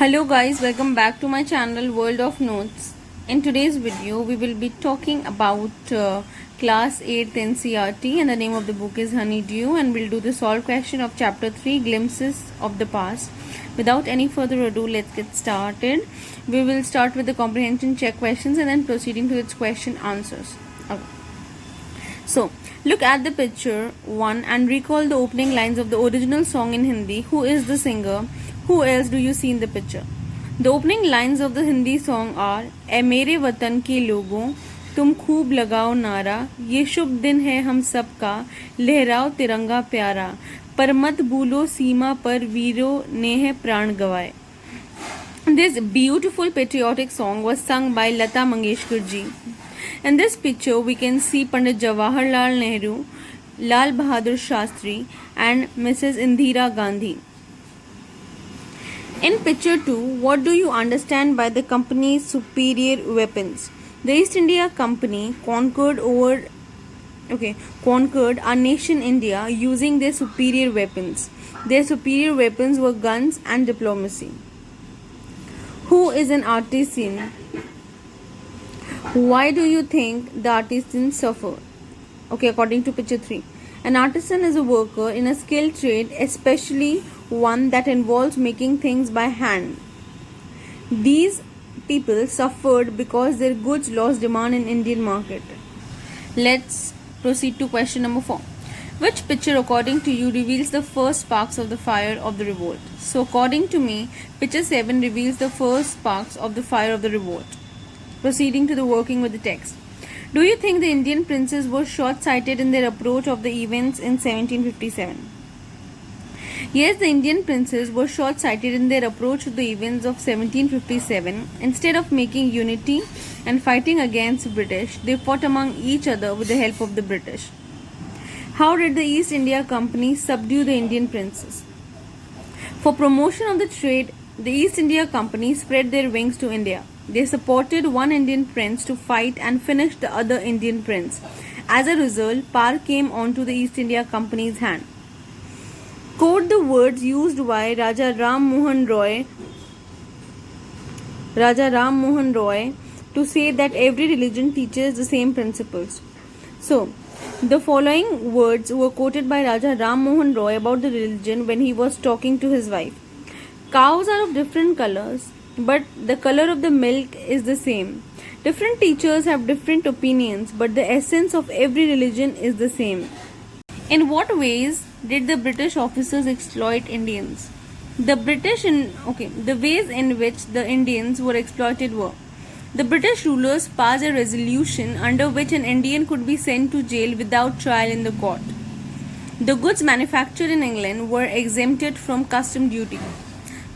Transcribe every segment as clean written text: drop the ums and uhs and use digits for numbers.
Hello guys, welcome back to my channel World of Notes. In today's video, we will be talking about class 8th NCERT, and the name of the book is Honeydew, and we'll do the solved question of chapter 3, Glimpses of the Past. Without any further ado, let's get started. We will start with the comprehension check questions and then proceeding to its question answers. Okay. So, look at the picture 1 and recall the opening lines of the original song in Hindi. Who is the singer? Who else do you see in the picture? The opening lines of the Hindi song are ए मेरे वतन के लोगों तुम खूब लगाओ नारा ये शुभ दिन है हम सब का लहराओ तिरंगा प्यारा पर मत भूलो सीमा पर वीरों ने है प्राण गवाए. This beautiful patriotic song was sung by Lata Mangeshkar ji. In this picture, we can see Pandit Jawaharlal Nehru, Lal Bahadur Shastri, and Mrs. Indira Gandhi. In picture 2, what do you understand by the company's superior weapons? The East India Company conquered our nation India using their superior weapons. Their superior weapons were guns and diplomacy. Who is an artisan? Why do you think the artisans suffer? According to picture 3. An artisan is a worker in a skilled trade, especially one that involves making things by hand. These people suffered because their goods lost demand in Indian market. Let's proceed to question number 4. Which picture according to you reveals the first sparks of the fire of the revolt? So according to me, picture 7 reveals the first sparks of the fire of the revolt. Proceeding to the working with the text. Do you think the Indian princes were short-sighted in their approach of the events in 1757? Yes, the Indian princes were short-sighted in their approach to the events of 1757. Instead of making unity and fighting against British, they fought among each other with the help of the British. How did the East India Company subdue the Indian princes? For promotion of the trade, the East India Company spread their wings to India. They supported one Indian prince to fight and finish the other Indian prince. As a result, power came onto the East India Company's hand. Quote the words used by Raja Ram Mohan Roy to say that every religion teaches the same principles. So, the following words were quoted by Raja Ram Mohan Roy about the religion when he was talking to his wife. Cows are of different colors, but the color of the milk is the same. Different teachers have different opinions, but the essence of every religion is the same. In what ways did the British officers exploit Indians? The ways in which the Indians were exploited were: the British rulers passed a resolution under which an Indian could be sent to jail without trial in the court. The goods manufactured in England were exempted from custom duty.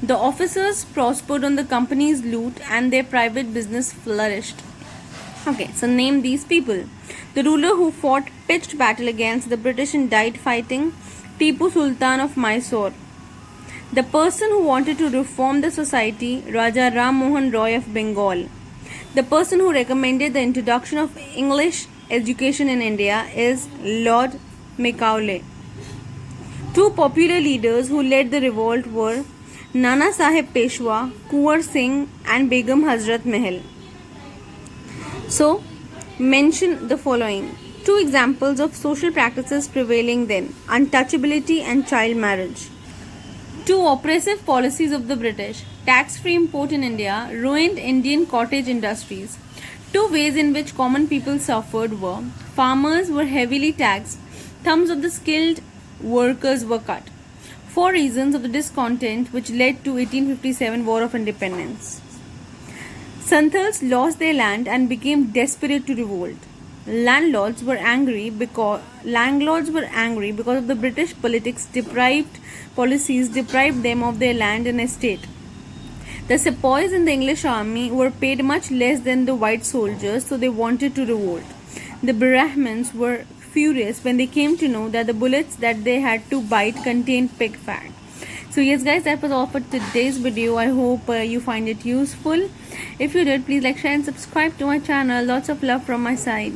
The officers prospered on the company's loot and their private business flourished. So name these people. The ruler who fought pitched battle against the British and died fighting, Tipu Sultan of Mysore. The person who wanted to reform the society, Raja Ram Mohan Roy of Bengal. The person who recommended the introduction of English education in India is Lord Macaulay. Two popular leaders who led the revolt were Nana Sahib Peshwa, Kunwar Singh, and Begum Hazrat Mahal. So, mention the following. 2 examples of social practices prevailing then: untouchability and child marriage. 2 oppressive policies of the British: tax-free import in India ruined Indian cottage industries. 2 ways in which common people suffered were: farmers were heavily taxed, thumbs of the skilled workers were cut. 4 reasons of the discontent which led to 1857 War of Independence. Santals lost their land and became desperate to revolt. Landlords were angry because of the British policies deprived them of their land and estate. The sepoys in the English army were paid much less than the white soldiers, so they wanted to revolt. The Brahmins were furious when they came to know that the bullets that they had to bite contained pig fat. So yes guys, that was all for today's video. I hope you find it useful. If you did, please like, share and subscribe to my channel. Lots of love from my side.